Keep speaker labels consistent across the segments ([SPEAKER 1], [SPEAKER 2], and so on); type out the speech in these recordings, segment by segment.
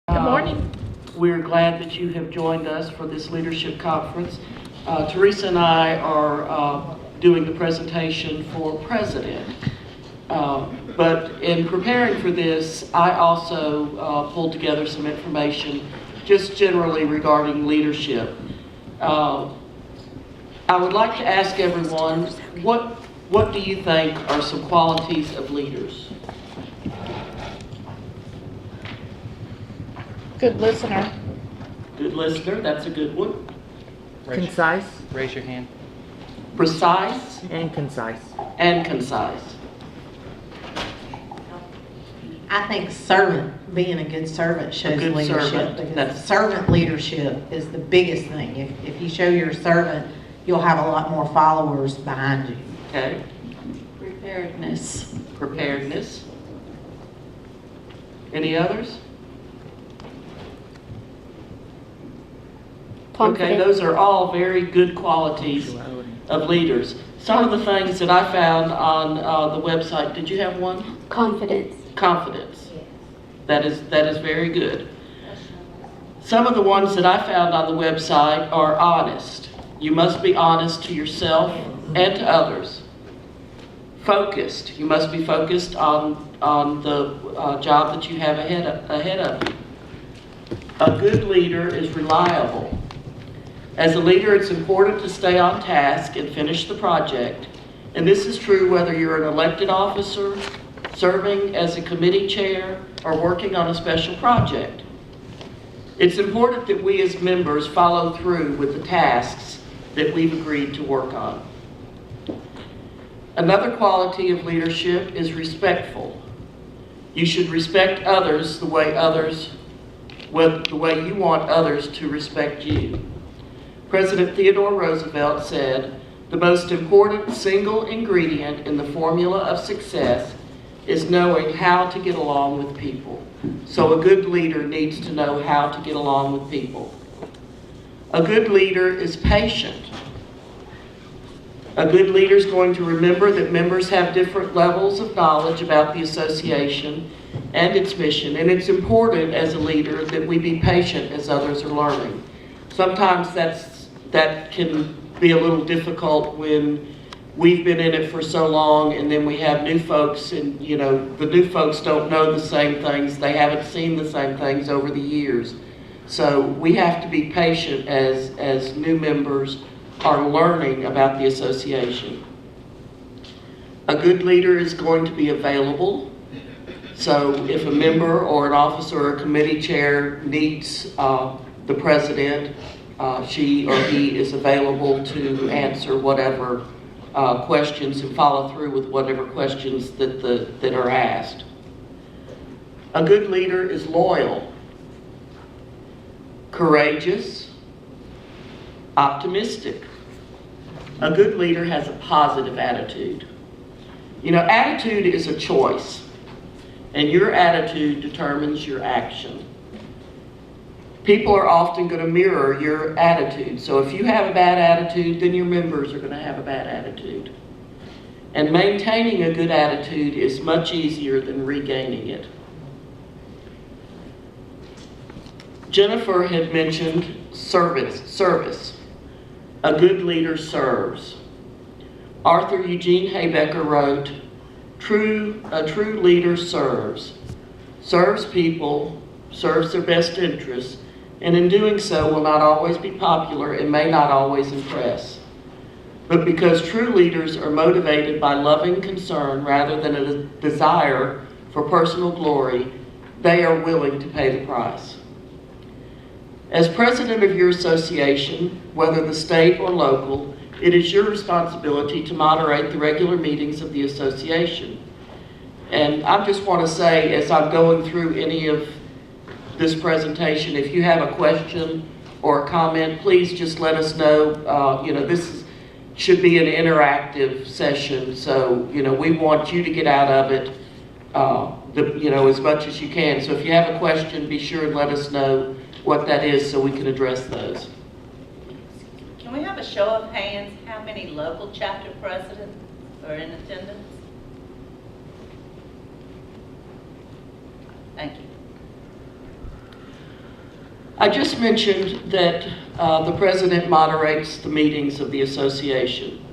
[SPEAKER 1] Good morning.
[SPEAKER 2] We're glad that you have joined us for this leadership conference. Theresa and I are doing the presentation for President. But in preparing for this, I also pulled together some information just generally regarding leadership. I would like to ask everyone, what do you think are some qualities of leaders?
[SPEAKER 1] Good listener.
[SPEAKER 2] Good listener, that's a good one.
[SPEAKER 3] Concise
[SPEAKER 4] Raise your hand.
[SPEAKER 2] Precise
[SPEAKER 3] and concise.
[SPEAKER 2] and concise.
[SPEAKER 5] I think being a good servant shows
[SPEAKER 2] good
[SPEAKER 5] leadership.
[SPEAKER 2] servant,
[SPEAKER 5] Because
[SPEAKER 2] that's-
[SPEAKER 5] servant leadership is the biggest thing. If you show you're a servant, you'll have a lot more followers behind you.
[SPEAKER 2] Okay,
[SPEAKER 5] Preparedness.
[SPEAKER 2] preparedness. Any others? Okay, those are all very good qualities of leaders. Some of the things that I found on the website, did you have one?
[SPEAKER 6] Confidence.
[SPEAKER 2] Confidence. That is very good. Some of the ones that I found on the website are honest. You must be honest to yourself and to others. Focused. You must be focused on the job that you have ahead of you. A good leader is reliable. As a leader, it's important to stay on task and finish the project. And this is true whether you're an elected officer, serving as a committee chair, or working on a special project. It's important that we as members follow through with the tasks that we've agreed to work on. Another quality of leadership is respectful. You should respect others the way you want others to respect you. President Theodore Roosevelt said, "The most important single ingredient in the formula of success is knowing how to get along with people." So a good leader needs to know how to get along with people. A good leader is patient. A good leader is going to remember that members have different levels of knowledge about the association and its mission, and it's important as a leader that we be patient as others are learning. Sometimes that can be a little difficult when we've been in it for so long and then we have new folks, and the new folks don't know the same things, they haven't seen the same things over the years. So we have to be patient as new members are learning about the association. A good leader is going to be available. So if a member or an officer or a committee chair needs the president, she or he is available to answer whatever questions and follow through with whatever questions that are asked. A good leader is loyal, courageous, optimistic. A good leader has a positive attitude. Attitude is a choice, and your attitude determines your action. People are often going to mirror your attitude. So if you have a bad attitude, then your members are going to have a bad attitude. And maintaining a good attitude is much easier than regaining it. Jennifer had mentioned service. A good leader serves. Arthur Eugene Habecker wrote, "A true leader serves people, serves their best interests, and in doing so will not always be popular and may not always impress. But because true leaders are motivated by loving concern rather than a desire for personal glory, they are willing to pay the price." As president of your association, whether the state or local, it is your responsibility to moderate the regular meetings of the association. And I just want to say, as I'm going through any of this presentation, if you have a question or a comment, please just let us know. This should be an interactive session, so we want you to get out of it as much as you can. So if you have a question, be sure and let us know what that is so we can address those.
[SPEAKER 7] Can we have a show of hands? How many local chapter presidents are in attendance? Thank you.
[SPEAKER 2] I just mentioned that the president moderates the meetings of the association.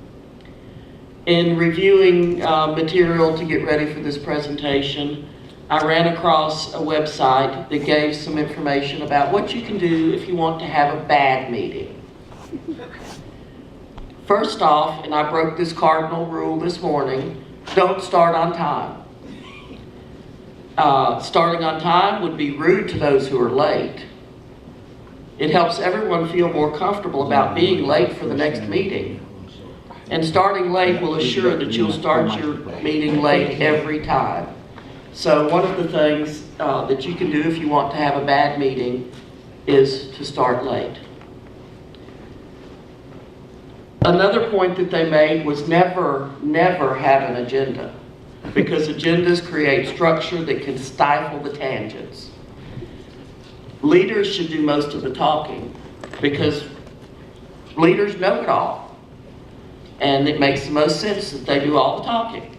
[SPEAKER 2] In reviewing material to get ready for this presentation, I ran across a website that gave some information about what you can do if you want to have a bad meeting. First off, and I broke this cardinal rule this morning, don't start on time. Starting on time would be rude to those who are late. It helps everyone feel more comfortable about being late for the next meeting. And starting late will assure that you'll start your meeting late every time. So one of the things that you can do if you want to have a bad meeting is to start late. Another point that they made was never have an agenda, because agendas create structure that can stifle the tangents. Leaders should do most of the talking, because leaders know it all. And it makes the most sense that they do all the talking.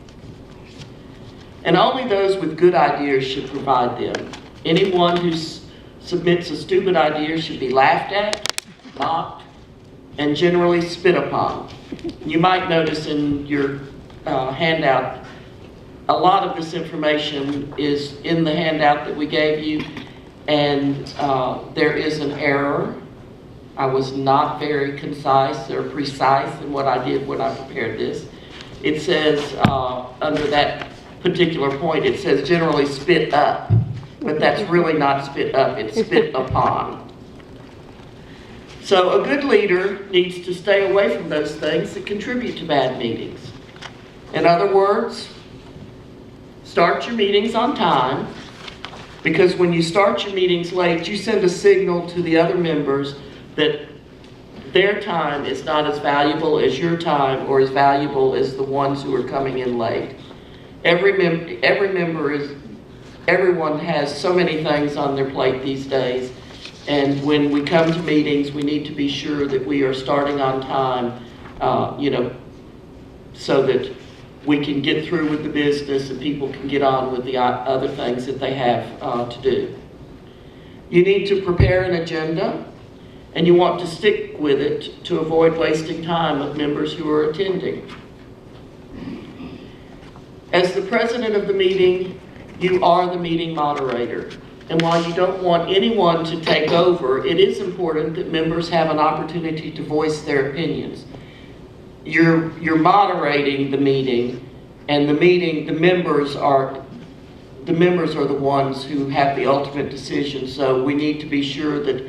[SPEAKER 2] And only those with good ideas should provide them. Anyone who submits a stupid idea should be laughed at, mocked, and generally spit upon. You might notice in your handout, a lot of this information is in the handout that we gave you, and there is an error. I was not very concise or precise in what I did when I prepared this. It says, under that particular point, it says generally spit up, but that's really not spit up, it's spit upon. So a good leader needs to stay away from those things that contribute to bad meetings. In other words, start your meetings on time, because when you start your meetings late, you send a signal to the other members that their time is not as valuable as your time, or as valuable as the ones who are coming in late. Everyone has so many things on their plate these days, and when we come to meetings, we need to be sure that we are starting on time, so that we can get through with the business and people can get on with the other things that they have to do. You need to prepare an agenda, and you want to stick with it to avoid wasting time of members who are attending. As the president of the meeting, you are the meeting moderator. And while you don't want anyone to take over, it is important that members have an opportunity to voice their opinions. You're moderating the meeting, and the members are the ones who have the ultimate decision. So we need to be sure that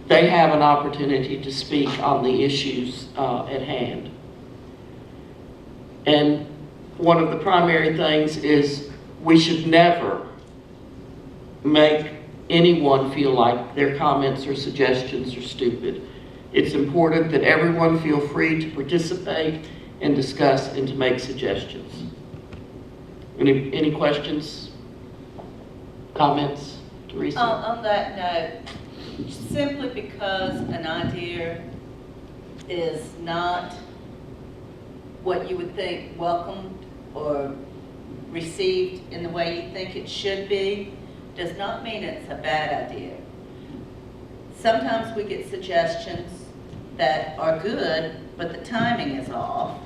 [SPEAKER 2] they have an opportunity to speak on the issues at hand. And one of the primary things is we should never make anyone feel like their comments or suggestions are stupid. It's important that everyone feel free to participate and discuss and to make suggestions. Any questions? Comments? Theresa?
[SPEAKER 7] On that note, simply because an idea is not what you would think welcomed or received in the way you think it should be, does not mean it's a bad idea. Sometimes we get suggestions that are good, but the timing is off,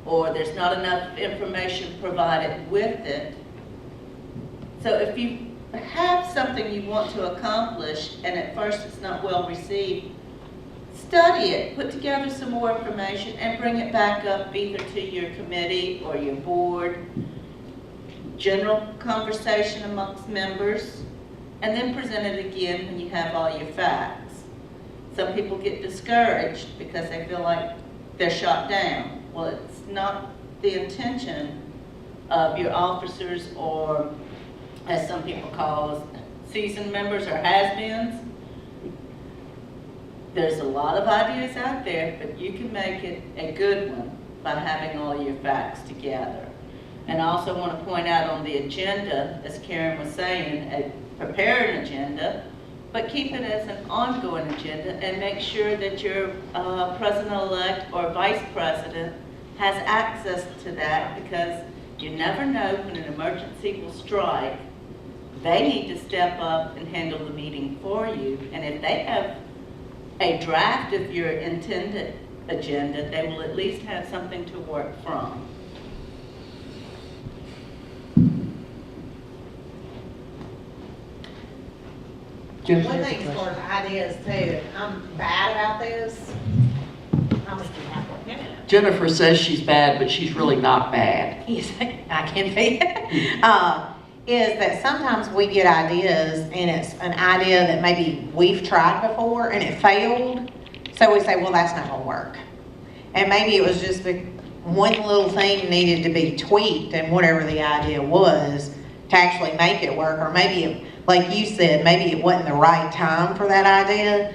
[SPEAKER 7] or there's not enough information provided with it. So if you have something you want to accomplish and at first it's not well received, study it, put together some more information and bring it back up either to your committee or your board. General conversation amongst members, and then present it again when you have all your facts. Some people get discouraged because they feel like they're shot down. Well, it's not the intention of your officers, or as some people call us, seasoned members or has-beens. There's a lot of ideas out there, but you can make it a good one by having all your facts together. And I also want to point out on the agenda, as Karen was saying, prepare an agenda, but keep it as an ongoing agenda and make sure that your president-elect or vice president has access to that, because you never know when an emergency will strike they need to step up and handle the meeting for you. And if they have a draft of your intended agenda, they will at least have something to work from.
[SPEAKER 2] Jennifer
[SPEAKER 1] One
[SPEAKER 2] has a
[SPEAKER 1] thing as far
[SPEAKER 2] question.
[SPEAKER 1] as ideas too, I'm bad about this. I'm just gonna have to admit it.
[SPEAKER 2] Jennifer says she's bad, but she's really not bad.
[SPEAKER 5] Yes, I can be. Is that sometimes we get ideas and it's an idea that maybe we've tried before and it failed. So we say, well, that's not gonna work. And maybe it was just one little thing needed to be tweaked and whatever the idea was to actually make it work. Or maybe, like you said, maybe it wasn't the right time for that idea,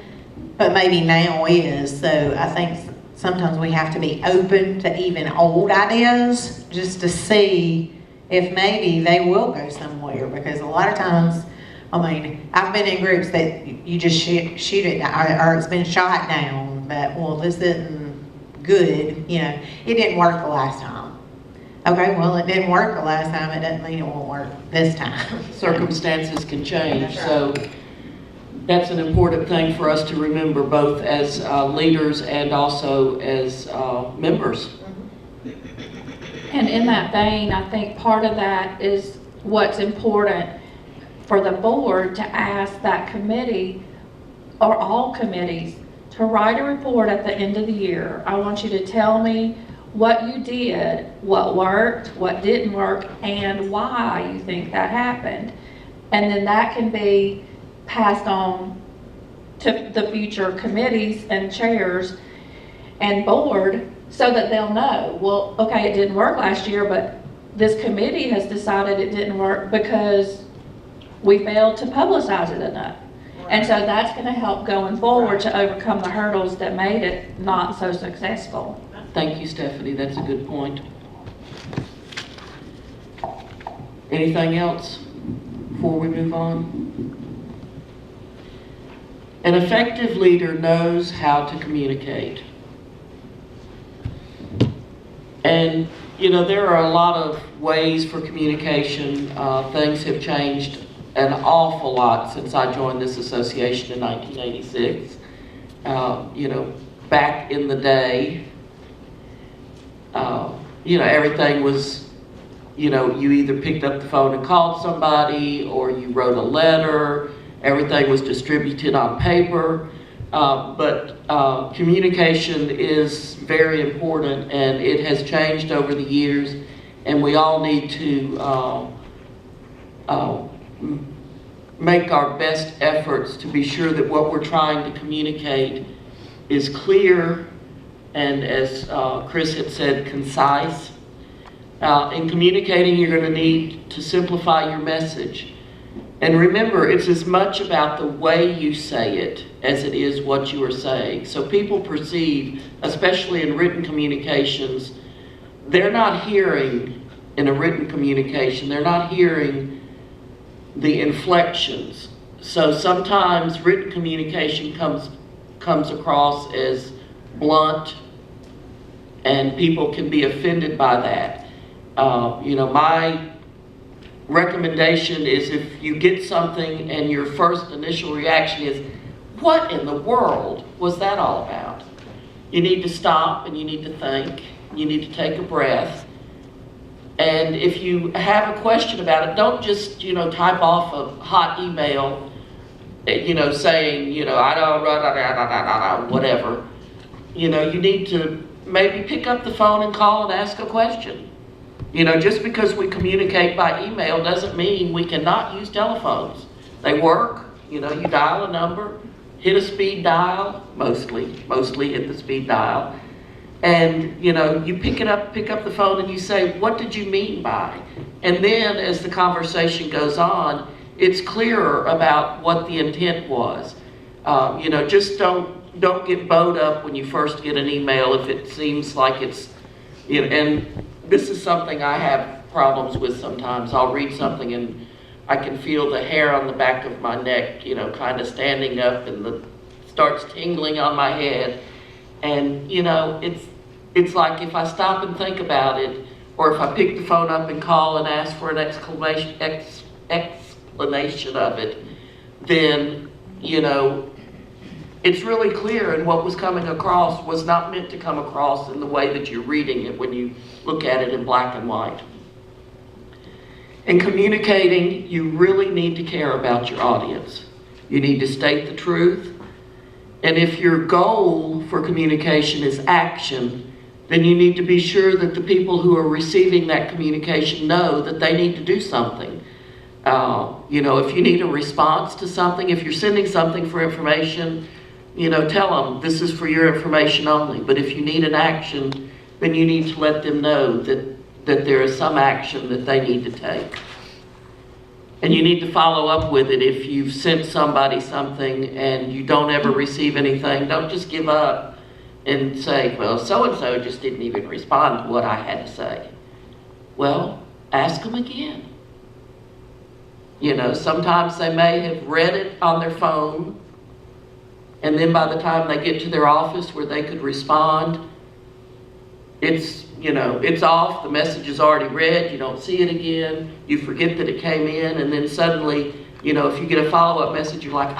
[SPEAKER 5] but maybe now is. So I think sometimes we have to be open to even old ideas just to see if maybe they will go somewhere. Because a lot of times, I mean, I've been in groups that you just shoot it down, or it's been shot down, but, well, this isn't good, you know, it didn't work the last time. Okay, well, it didn't work the last time, it doesn't mean it won't work this time.
[SPEAKER 2] Circumstances can change,
[SPEAKER 5] That's
[SPEAKER 2] so that's an important thing for us to remember, both as leaders and also as members.
[SPEAKER 4] And in that vein, I think part of that is what's important for the board to ask that committee, or all committees, to write a report at the end of the year. I want you to tell me what you did, what worked, what didn't work, and why you think that happened. And then that can be passed on to the future committees and chairs and board, so that they'll know, well, okay, it didn't work last year, but this committee has decided it didn't work because we failed to publicize it enough. And so that's gonna help going forward to overcome the hurdles that made it not so successful.
[SPEAKER 2] Thank you, Stephanie, that's a good point. Anything else before we move on? An effective leader knows how to communicate. And, you know, there are a lot of ways for communication. Things have changed an awful lot since I joined this association in 1986. You know, back in the day, you know, everything was, you know, you either picked up the phone and called somebody, or you wrote a letter. Everything was distributed on paper. But communication is very important, and it has changed over the years, and we all need to make our best efforts to be sure that what we're trying to communicate is clear and, as Chris had said, concise. In communicating, you're going to need to simplify your message. And remember, it's as much about the way you say it as it is what you are saying. So people perceive, especially in written communications, they're not hearing, in a written communication, they're not hearing the inflections. So sometimes written communication comes across as blunt, and people can be offended by that. You know, my recommendation is, if you get something and your first initial reaction is, what in the world was that all about? You need to stop and you need to think. You need to take a breath. And if you have a question about it, don't just, you know, type off a hot email, you know, saying, you know, I don't, whatever. You know, you need to maybe pick up the phone and call and ask a question. You know, just because we communicate by email doesn't mean we cannot use telephones. They work. You know, you dial a number, hit a speed dial, mostly hit the speed dial. And, you know, you pick up the phone and you say, what did you mean by? And then as the conversation goes on, it's clearer about what the intent was. You know, just don't get bowed up when you first get an email if it seems like it's, you know, and this is something I have problems with sometimes. I'll read something and I can feel the hair on the back of my neck, you know, kind of standing up, and starts tingling on my head. And, you know, it's like if I stop and think about it, or if I pick the phone up and call and ask for an explanation, explanation of it, then, it's really clear, and what was coming across was not meant to come across in the way that you're reading it when you look at it in black and white. In communicating, you really need to care about your audience. You need to state the truth. And if your goal for communication is action, then you need to be sure that the people who are receiving that communication know that they need to do something. If you need a response to something, if you're sending something for information, tell them this is for your information only. But if you need an action, then you need to let them know that there is some action that they need to take. And you need to follow up with it. If you've sent somebody something and you don't ever receive anything, don't just give up and say, well, so-and-so just didn't even respond to what I had to say. Well, ask them again. Sometimes they may have read it on their phone, and then by the time they get to their office where they could respond, it's off, the message is already read, you don't see it again, you forget that it came in, and then suddenly, if you get a follow-up message, you're like,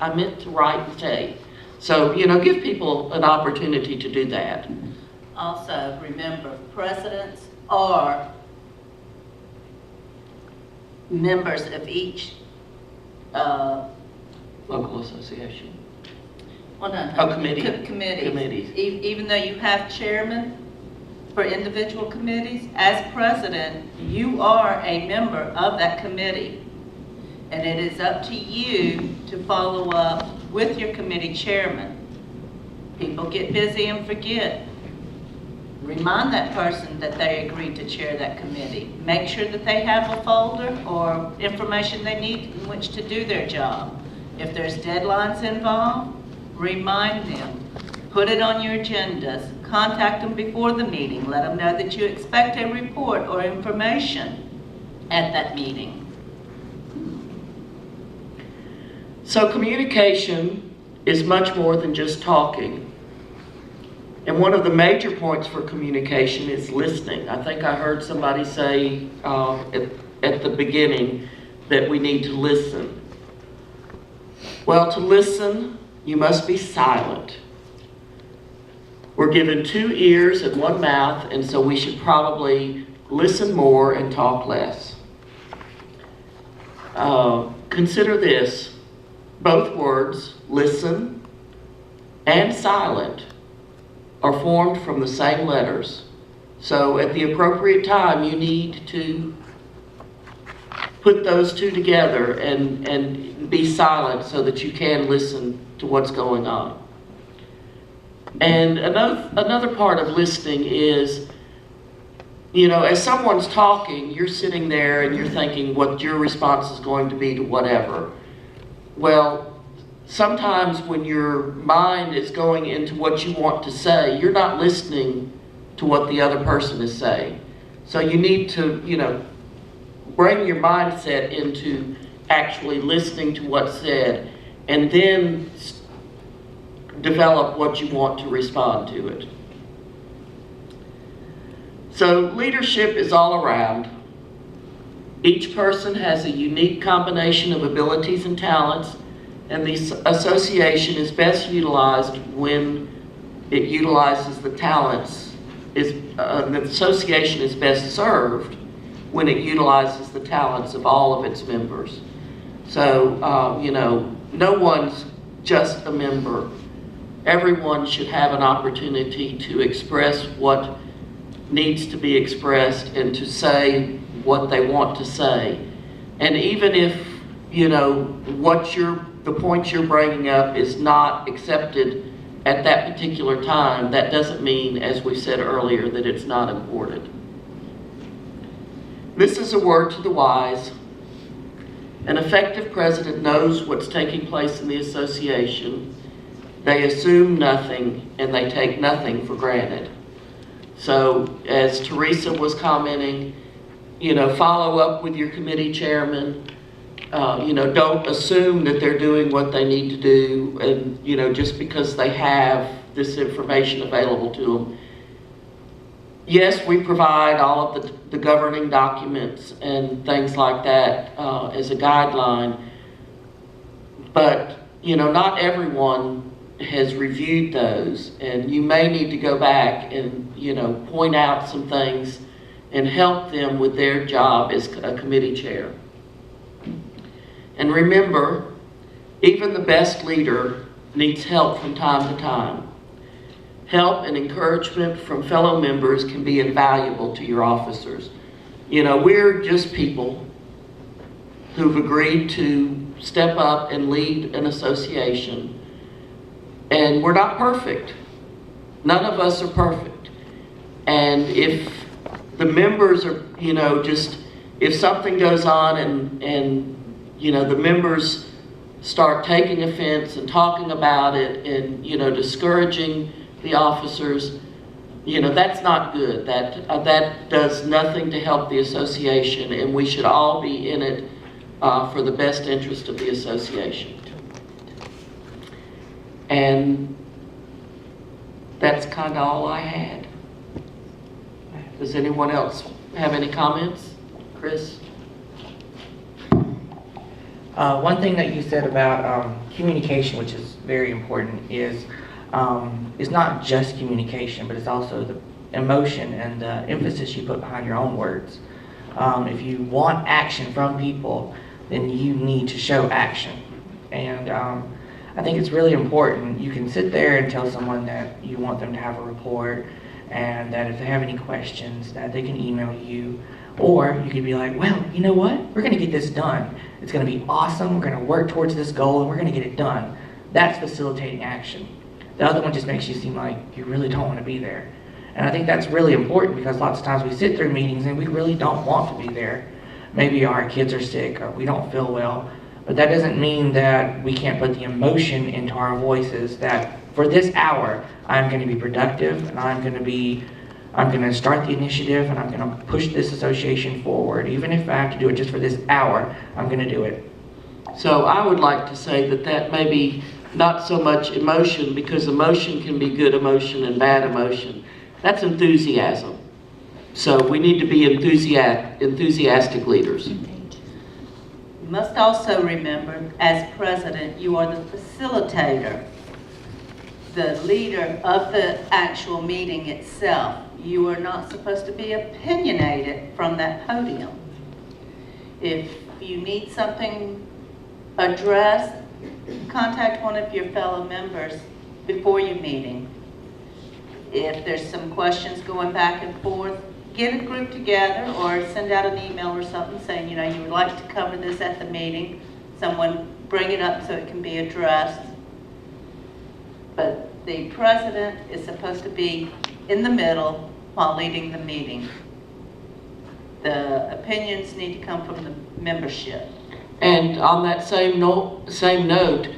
[SPEAKER 2] I meant to write and say. So, give people an opportunity to do that.
[SPEAKER 7] Also, remember, presidents are members of each,
[SPEAKER 2] Local association.
[SPEAKER 7] committees.
[SPEAKER 2] Committees.
[SPEAKER 7] Even though you have chairmen for individual committees, as president, you are a member of that committee. And it is up to you to follow up with your committee chairman. People get busy and forget. Remind that person that they agreed to chair that committee. Make sure that they have a folder or information they need in which to do their job. If there's deadlines involved, remind them. Put it on your agendas. Contact them before the meeting. Let them know that you expect a report or information at that meeting.
[SPEAKER 2] So communication is much more than just talking. And one of the major points for communication is listening. I think I heard somebody say at the beginning that we need to listen. Well, to listen, you must be silent. We're given 2 ears and 1 mouth, and so we should probably listen more and talk less. Consider this. Both words, listen and silent, are formed from the same letters. So at the appropriate time, you need to put those two together and be silent so that you can listen to what's going on. And another part of listening is, as someone's talking, you're sitting there and you're thinking what your response is going to be to whatever. Well, sometimes when your mind is going into what you want to say, you're not listening to what the other person is saying. So you need to, bring your mindset into actually listening to what's said, and then develop what you want to respond to it. So leadership is all around. Each person has a unique combination of abilities and talents, and the association is best utilized when it utilizes the talents. The association is best served when it utilizes the talents of all of its members. So, no one's just a member. Everyone should have an opportunity to express what needs to be expressed and to say what they want to say. And even if, the point you're bringing up is not accepted at that particular time, that doesn't mean, as we said earlier, that it's not important. This is a word to the wise. An effective president knows what's taking place in the association. They assume nothing and they take nothing for granted. So, as Theresa was commenting, follow up with your committee chairman. Don't assume that they're doing what they need to do, and just because they have this information available to them. yes, we provide all of the governing documents and things like that as a guideline, but, you know, not everyone has reviewed those, and you may need to go back and, you know, point out some things and help them with their job as a committee chair. And remember, even the best leader needs help from time to time. Help and encouragement from fellow members can be invaluable to your officers. You know, we're just people who've agreed to step up and lead an association, and we're not perfect. None of us are perfect. And if the members are, you know, just, if something goes on and you know, the members start taking offense and talking about it and, you know, discouraging the officers, you know, that's not good. That does nothing to help the association, and we should all be in it for the best interest of the association. And that's kind of all I had. Does anyone else have any comments? Chris?
[SPEAKER 3] One thing that you said about communication, which is very important, is it's not just communication, but it's also the emotion and the emphasis you put behind your own words. If you want action from people, then you need to show action. And I think it's really important. You can sit there and tell someone that you want them to have a report, and that if they have any questions, that they can email you. Or you could be like, well, you know what? We're going to get this done. It's going to be awesome. We're going to work towards this goal, and we're going to get it done. That's facilitating action. The other one just makes you seem like you really don't want to be there. And I think that's really important, because lots of times we sit through meetings and we really don't want to be there. Maybe our kids are sick or we don't feel well, but that doesn't mean that we can't put the emotion into our voices, that for this hour, I'm going to be productive, and I'm going to start the initiative, and I'm going to push this association forward. Even if I have to do it just for this hour, I'm going to do it.
[SPEAKER 2] So I would like to say that may be not so much emotion, because emotion can be good emotion and bad emotion. That's enthusiasm. So we need to be enthusiastic leaders.
[SPEAKER 7] You must also remember, as president, you are the facilitator, the leader of the actual meeting itself. You are not supposed to be opinionated from that podium. If you need something addressed, contact one of your fellow members before your meeting. If there's some questions going back and forth, get a group together or send out an email or something saying, you know, you would like to cover this at the meeting. Someone bring it up so it can be addressed. But the president is supposed to be in the middle while leading the meeting. The opinions need to come from the membership.
[SPEAKER 2] And on that same note,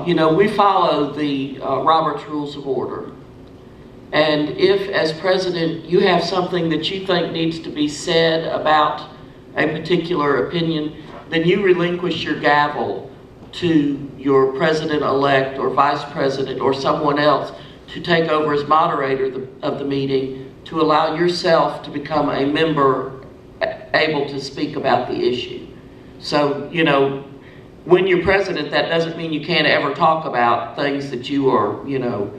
[SPEAKER 2] you know, we follow the Robert's Rules of Order. And if, as president, you have something that you think needs to be said about a particular opinion, then you relinquish your gavel to your president-elect or vice president or someone else to take over as moderator of the meeting, to allow yourself to become a member able to speak about the issue. So, you know, when you're president, that doesn't mean you can't ever talk about things that you are, you know,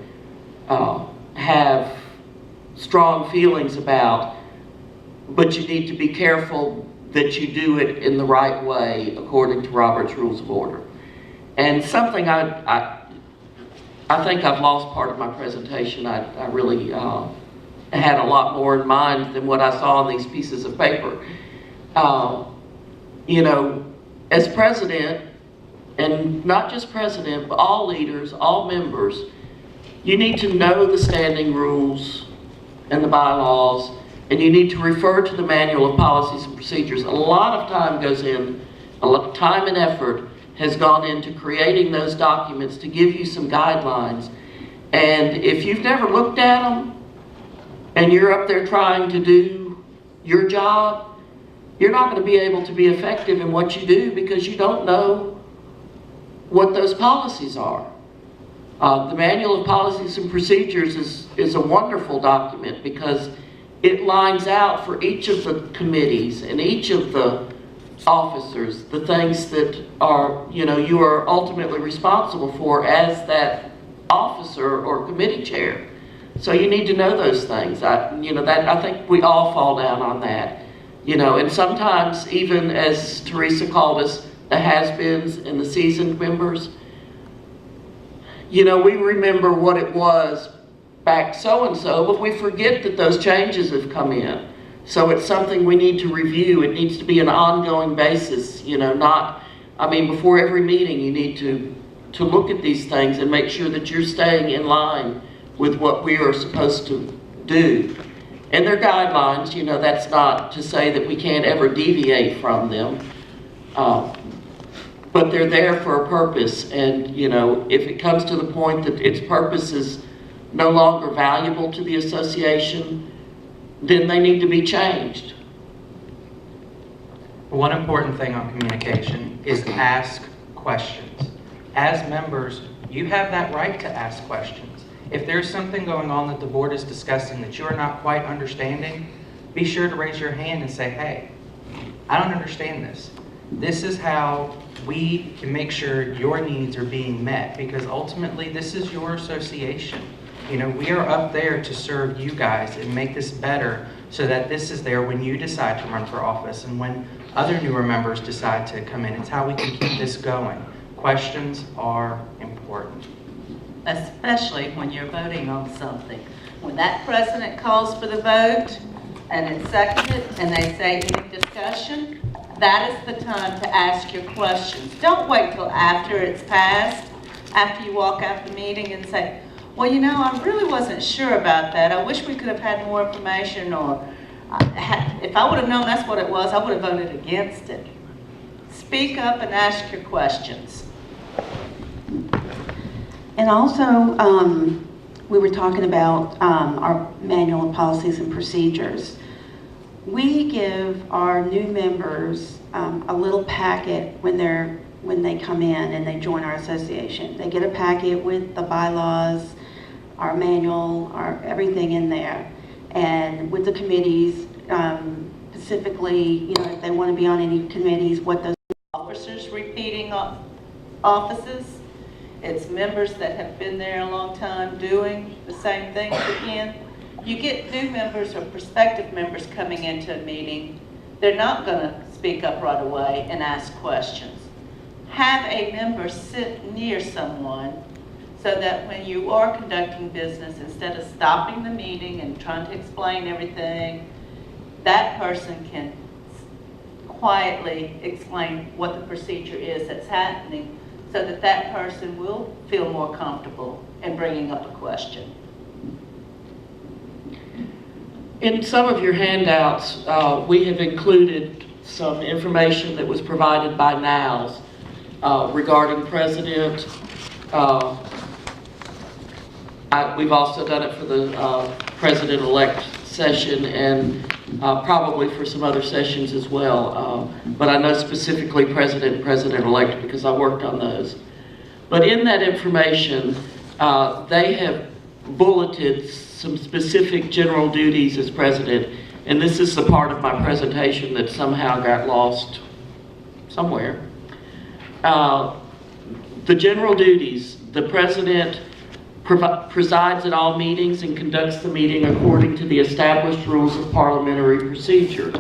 [SPEAKER 2] have strong feelings about, but you need to be careful that you do it in the right way according to Robert's Rules of Order. And something I think I've lost part of my presentation. I really had a lot more in mind than what I saw on these pieces of paper. You know, as president, and not just president, but all leaders, all members, you need to know the standing rules and the bylaws, and you need to refer to the manual of policies and procedures. A lot of time goes in, a lot of time and effort has gone into creating those documents to give you some guidelines. And if you've never looked at them, and you're up there trying to do your job, you're not going to be able to be effective in what you do, because you don't know what those policies are. The Manual of Policies and Procedures is a wonderful document, because it lines out for each of the committees and each of the officers, the things that are, you are ultimately responsible for as that officer or committee chair. So you need to know those things. I think we all fall down on that. And sometimes even as Theresa called us, the has-beens and the seasoned members, we remember what it was back so-and-so, but we forget that those changes have come in. So it's something we need to review. It needs to be an ongoing basis, before every meeting you need to look at these things and make sure that you're staying in line with what we are supposed to do. And they're guidelines, that's not to say that we can't ever deviate from them. But they're there for a purpose, and if it comes to the point that its purpose is no longer valuable to the association, then they need to be changed.
[SPEAKER 3] One important thing on communication is ask questions. As members, you have that right to ask questions. If there's something going on that the board is discussing that you're not quite understanding, be sure to raise your hand and say, hey, I don't understand this. This is how we can make sure your needs are being met, because ultimately this is your association. We are up there to serve you guys and make this better so that this is there when you decide to run for office and when other newer members decide to come in. It's how we can keep this going. Questions are important.
[SPEAKER 7] Especially when you're voting on something. When that president calls for the vote and it's seconded and they say any discussion, that is the time to ask your questions. Don't wait till after it's passed, after you walk out the meeting and say, well, I really wasn't sure about that. I wish we could have had more information, or if I would have known that's what it was, I would have voted against it. Speak up and ask your questions.
[SPEAKER 6] And also, we were talking about our manual of policies and procedures. We give our new members a little packet when they come in and they join our association. They get a packet with the bylaws, our manual, everything in there, and with the committees, specifically, if they want to be on any committees, what those
[SPEAKER 7] Officers repeating offices. It's members that have been there a long time doing the same things again. You get new members or prospective members coming into a meeting, they're not going to speak up right away and ask questions. Have a member sit near someone so that when you are conducting business, instead of stopping the meeting and trying to explain everything, that person can quietly explain what the procedure is that's happening, so that that person will feel more comfortable in bringing up a question.
[SPEAKER 2] In some of your handouts, we have included some information that was provided by NOWS regarding president. We've also done it for the president-elect session and probably for some other sessions as well. But I know specifically president and president-elect because I worked on those. But in that information, they have bulleted some specific general duties as president, and this is the part of my presentation that somehow got lost somewhere. The general duties: the president presides at all meetings and conducts the meeting according to the established rules of parliamentary procedure.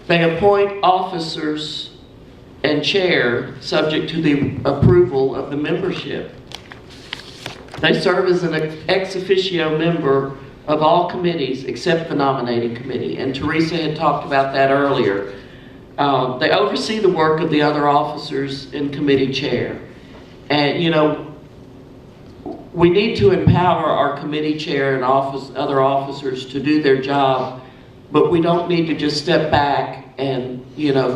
[SPEAKER 2] They appoint officers and chair subject to the approval of the membership. They serve as an ex officio member of all committees except the nominating committee, and Theresa had talked about that earlier. They oversee the work of the other officers and committee chair. And we need to empower our committee chair and other officers to do their job, but we don't need to just step back and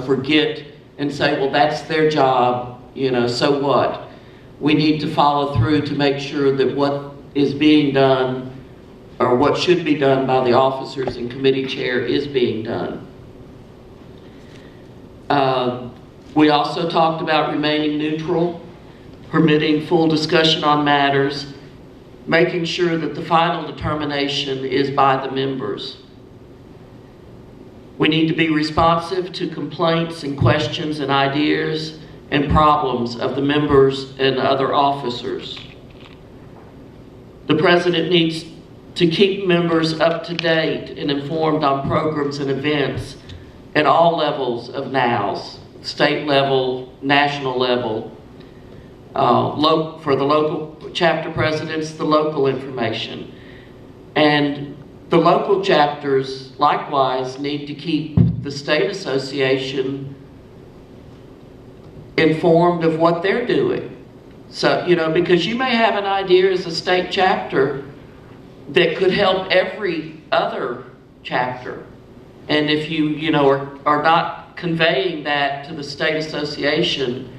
[SPEAKER 2] forget and say, well, that's their job, so what? We need to follow through to make sure that what is being done or what should be done by the officers and committee chair is being done. We also talked about remaining neutral, permitting full discussion on matters, making sure that the final determination is by the members. We need to be responsive to complaints and questions and ideas and problems of the members and other officers. The president needs to keep members up to date and informed on programs and events at all levels of NOWS, state level, national level, for the local chapter presidents, the local information. And the local chapters likewise need to keep the state association informed of what they're doing. So, because you may have an idea as a state chapter that could help every other chapter. And if you, are not conveying that to the state association,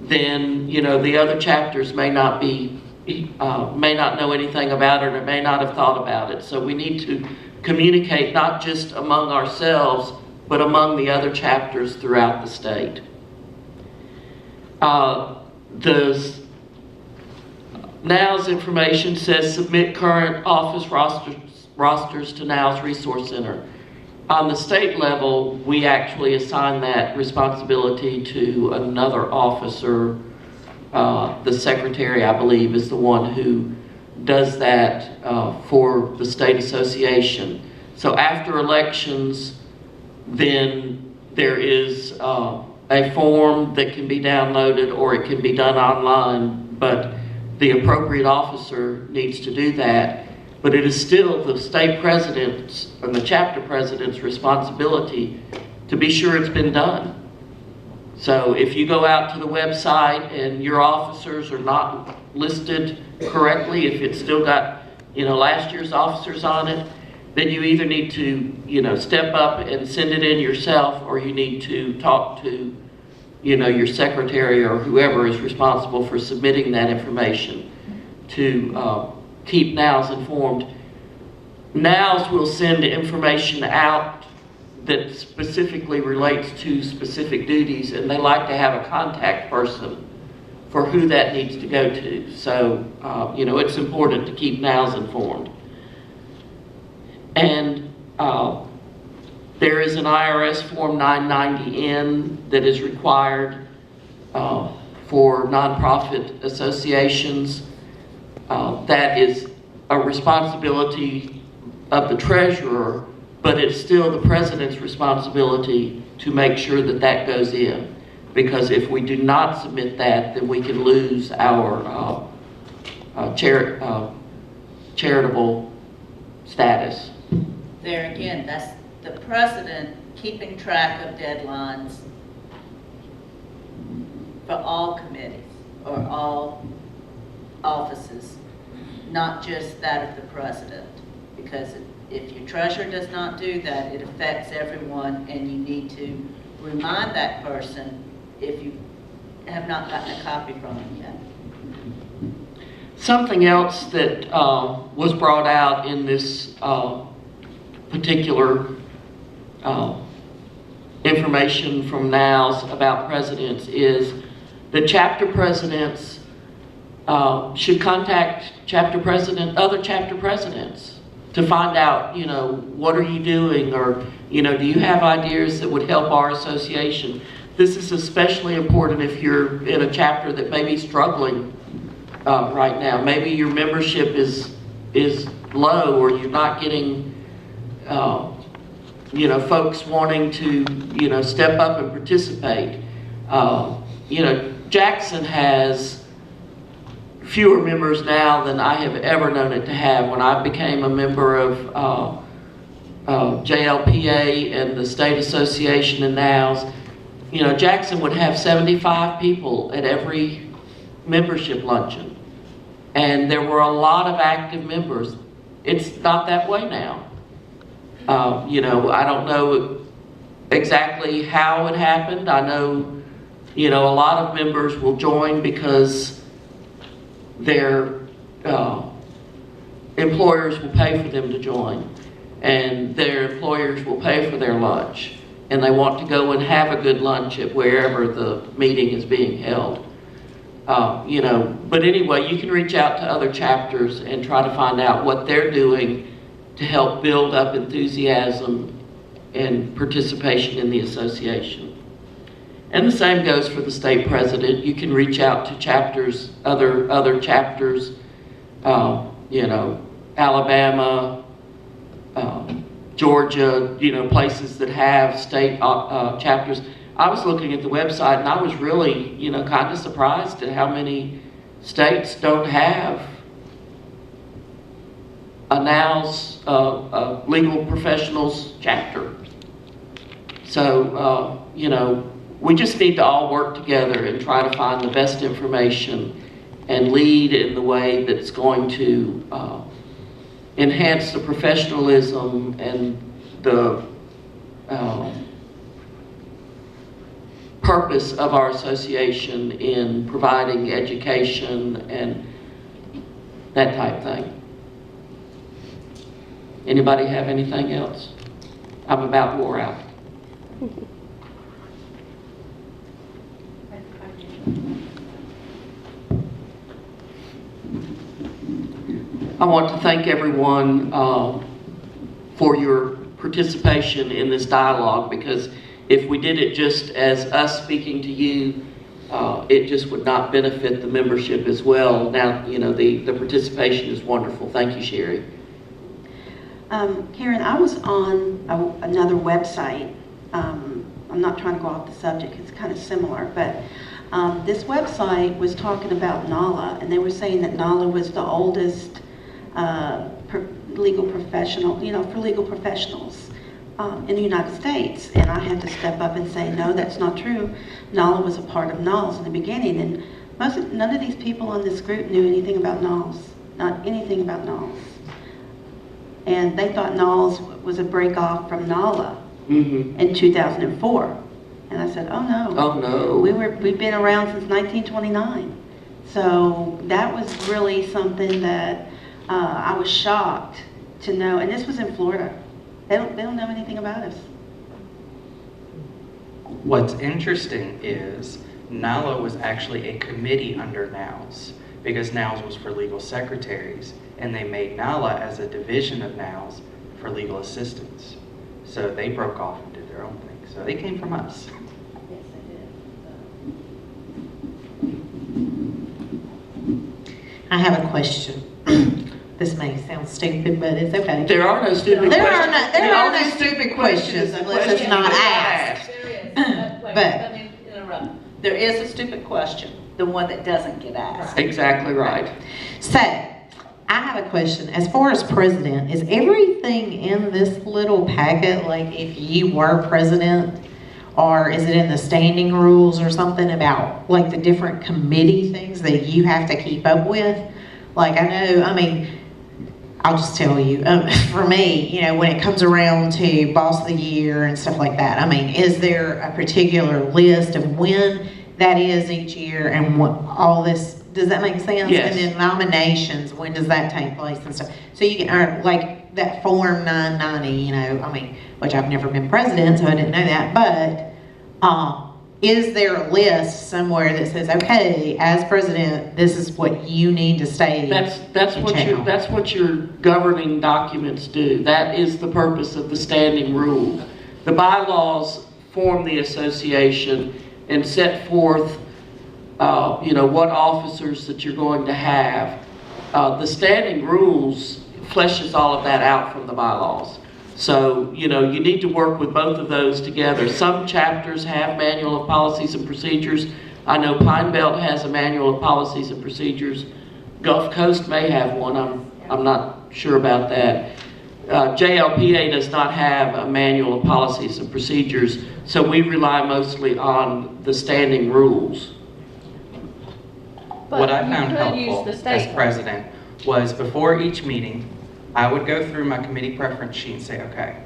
[SPEAKER 2] then, the other chapters may not know anything about it or may not have thought about it. So we need to communicate not just among ourselves, but among the other chapters throughout the state. The NOWS information says submit current office rosters to NOWS Resource Center. On the state level, we actually assign that responsibility to another officer. The secretary, I believe, is the one who does that for the state association. So after elections, then there is a form that can be downloaded or it can be done online, but the appropriate officer needs to do that. But it is still the state president's and the chapter president's responsibility to be sure it's been done. So if you go out to the website and your officers are not listed correctly, if it's still got, last year's officers on it, then you either need to, step up and send it in yourself, or you need to talk to, your secretary or whoever is responsible for submitting that information to keep NOWS informed. NOWS will send information out that specifically relates to specific duties, and they like to have a contact person for who that needs to go to. So, it's important to keep NOWS informed. And there is an IRS Form 990N that is required for nonprofit associations. That is a responsibility of the treasurer, but it's still the president's responsibility to make sure that that goes in. Because if we do not submit that, then we can lose our charitable status.
[SPEAKER 7] There again, that's the president keeping track of deadlines for all committees or all offices, not just that of the president. Because if your treasurer does not do that, it affects everyone, and you need to remind that person if you have not gotten a copy from them yet.
[SPEAKER 2] Something else that was brought out in this particular information from NOWS about presidents is the chapter presidents should contact other chapter presidents to find out, what are you doing, or, do you have ideas that would help our association? This is especially important if you're in a chapter that may be struggling right now. Maybe your membership is low, or you're not getting, folks wanting to, step up and participate. Jackson has fewer members now than I have ever known it to have. When I became a member of JLPA and the state association and NOWS, Jackson would have 75 people at every membership luncheon. And there were a lot of active members. It's not that way now. I don't know exactly how it happened. I know, a lot of members will join because their employers will pay for them to join, and their employers will pay for their lunch, and they want to go and have a good lunch at wherever the meeting is being held. But anyway, you can reach out to other chapters and try to find out what they're doing to help build up enthusiasm and participation in the association. And the same goes for the state president. You can reach out to chapters, other chapters, Alabama, Georgia, places that have state chapters. I was looking at the website and I was really, kind of surprised at how many states don't have a NOWS legal professionals chapter. So, we just need to all work together and try to find the best information and lead in the way that's going to enhance the professionalism and the purpose of our association in providing education and that type thing. Anybody have anything else? I'm about wore out. I want to thank everyone for your participation in this dialogue, because if we did it just as us speaking to you, it just would not benefit the membership as well. Now, the participation is wonderful. Thank you, Sherry.
[SPEAKER 6] Karen, I was on another website. I'm not trying to go off the subject, it's kind of similar, but this website was talking about NALA, and they were saying that NALA was the oldest legal professional, for legal professionals in the United States. And I had to step up and say, no, that's not true. NALA was a part of NALS in the beginning, and none of these people in this group knew anything about NALS, not anything about NALS. And they thought NALS was a break off from NALA in 2004. And I said, oh no.
[SPEAKER 2] Oh no.
[SPEAKER 6] We've been around since 1929. So that was really something that I was shocked to know. And this was in Florida. They don't know anything about us.
[SPEAKER 3] What's interesting is NALA was actually a committee under NOWS, because NOWS was for legal secretaries, and they made NALA as a division of NOWS for legal assistants. So they broke off and did their own thing. So they came from us.
[SPEAKER 7] Yes,
[SPEAKER 5] I have a question. This may sound stupid, but it's okay.
[SPEAKER 2] There are no stupid
[SPEAKER 5] There
[SPEAKER 2] questions.
[SPEAKER 5] are no stupid questions unless it's not asked.
[SPEAKER 7] There is. Wait,
[SPEAKER 5] But-
[SPEAKER 7] let me interrupt. There is a stupid question, the one that doesn't get asked.
[SPEAKER 2] Exactly right.
[SPEAKER 5] So, I have a question. As far as president, is everything in this little packet, like if you were president, or is it in the standing rules or something about like the different committee things that you have to keep up with? Like I'll just tell you, for me, when it comes around to boss of the year and stuff like that, is there a particular list of when that is each year and what all this, does that make sense?
[SPEAKER 2] Yes.
[SPEAKER 5] And then nominations, when does that take place and stuff? So you can earn, like, that Form 990, which I've never been president, so I didn't know that, but is there a list somewhere that says, okay, as president, this is what you need to stay?
[SPEAKER 2] That's what your governing documents do. That is the purpose of the standing rule. The bylaws form the association and set forth, what officers that you're going to have. The standing rules fleshes all of that out from the bylaws. So, you need to work with both of those together. Some chapters have manual of policies and procedures. I know Pine Belt has a manual of policies and procedures. Gulf Coast may have one. I'm not sure about that. JLPA does not have a manual of policies and procedures, so we rely mostly on the standing rules.
[SPEAKER 3] What I
[SPEAKER 4] But you
[SPEAKER 3] found
[SPEAKER 4] could use
[SPEAKER 3] helpful
[SPEAKER 4] the
[SPEAKER 3] as
[SPEAKER 4] state.
[SPEAKER 3] president was before each meeting, I would go through my committee preference sheet and say, okay,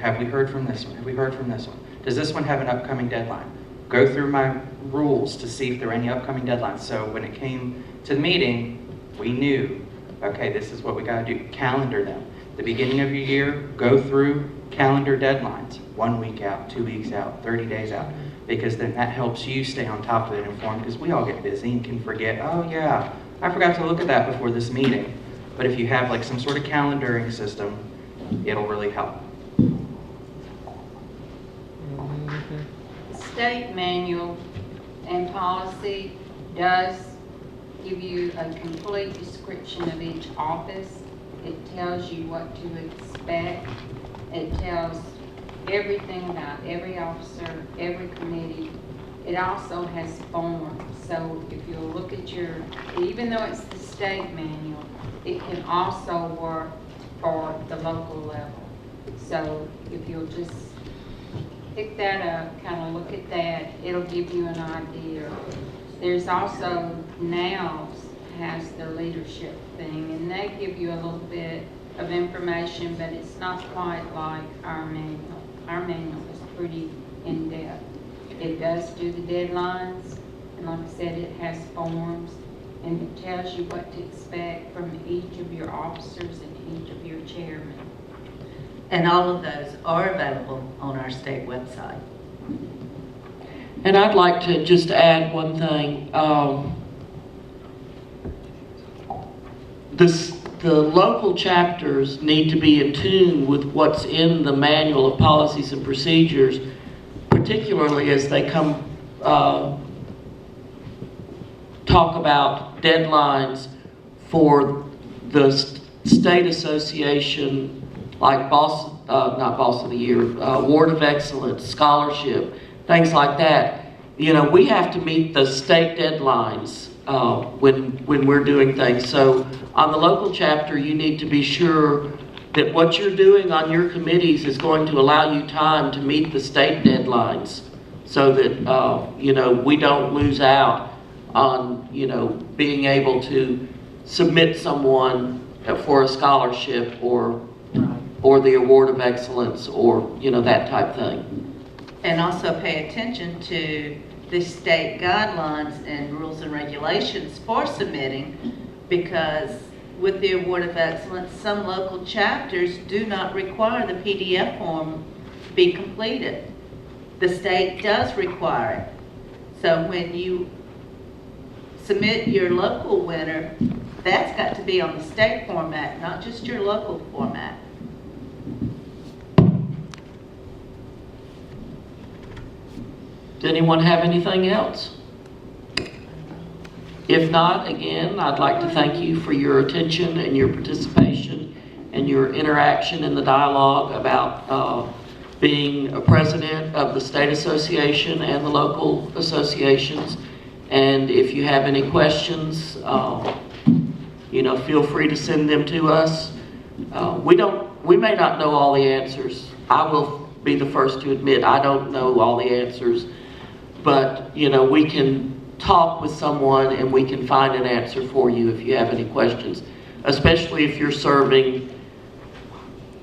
[SPEAKER 3] have we heard from this one? Have we heard from this one? Does this one have an upcoming deadline? Go through my rules to see if there are any upcoming deadlines. So when it came to the meeting, we knew, okay, this is what we got to do. Calendar them. The beginning of your year, go through calendar deadlines. 1 week out, 2 weeks out, 30 days out. because then that helps you stay on top of it and informed, because we all get busy and can forget, oh yeah, I forgot to look at that before this meeting. But if you have like some sort of calendaring system, it'll really help.
[SPEAKER 8] The state manual and policy does give you a complete description of each office. It tells you what to expect. It tells everything about every officer, every committee. It also has forms. So if you'll look at even though it's the state manual, it can also work for the local level. So if you'll just pick that up, kind of look at that, it'll give you an idea. There's also NOWS has their leadership thing, and they give you a little bit of information, but it's not quite like our manual. Our manual is pretty in-depth. It does do the deadlines, and like I said, it has forms, and it tells you what to expect from each of your officers and each of your chairmen.
[SPEAKER 7] And all of those are available on our state website.
[SPEAKER 2] And I'd like to just add one thing. The local chapters need to be in tune with what's in the manual of policies and procedures, particularly as they come talk about deadlines for the state association, like not Boss of the Year, Award of Excellence, scholarship, things like that. You know, we have to meet the state deadlines when we're doing things. So on the local chapter, you need to be sure that what you're doing on your committees is going to allow you time to meet the state deadlines, so that you know, we don't lose out on, you know, being able to submit someone for a scholarship or the Award of Excellence, or, you know, that type thing.
[SPEAKER 7] And also pay attention to the state guidelines and rules and regulations for submitting, because with the Award of Excellence, some local chapters do not require the PDF form be completed. The state does require it. So when you submit your local winner, that's got to be on the state format, not just your local format.
[SPEAKER 2] Does anyone have anything else? If not, again, I'd like to thank you for your attention and your participation and your interaction in the dialogue about being a president of the state association and the local associations. And if you have any questions, you know, feel free to send them to us. We may not know all the answers. I will be the first to admit I don't know all the answers, but, you know, we can talk with someone and we can find an answer for you if you have any questions, especially if you're serving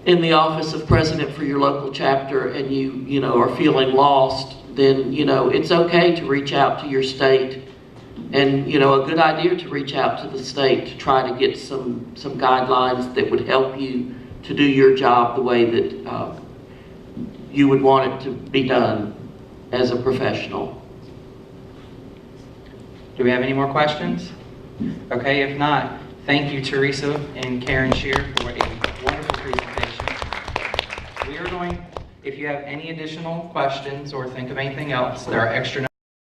[SPEAKER 2] in the office of president for your local chapter and you know, are feeling lost. Then, you know, it's okay to reach out to your state, and, you know, a good idea to reach out to the state to try to get some guidelines that would help you to do your job the way that you would want it to be done as a professional.
[SPEAKER 3] Do we have any more questions? Okay, if not, thank you, Theresa and Karen Shearer, for a wonderful presentation. We are going, if you have any additional questions or think of anything else, there are extra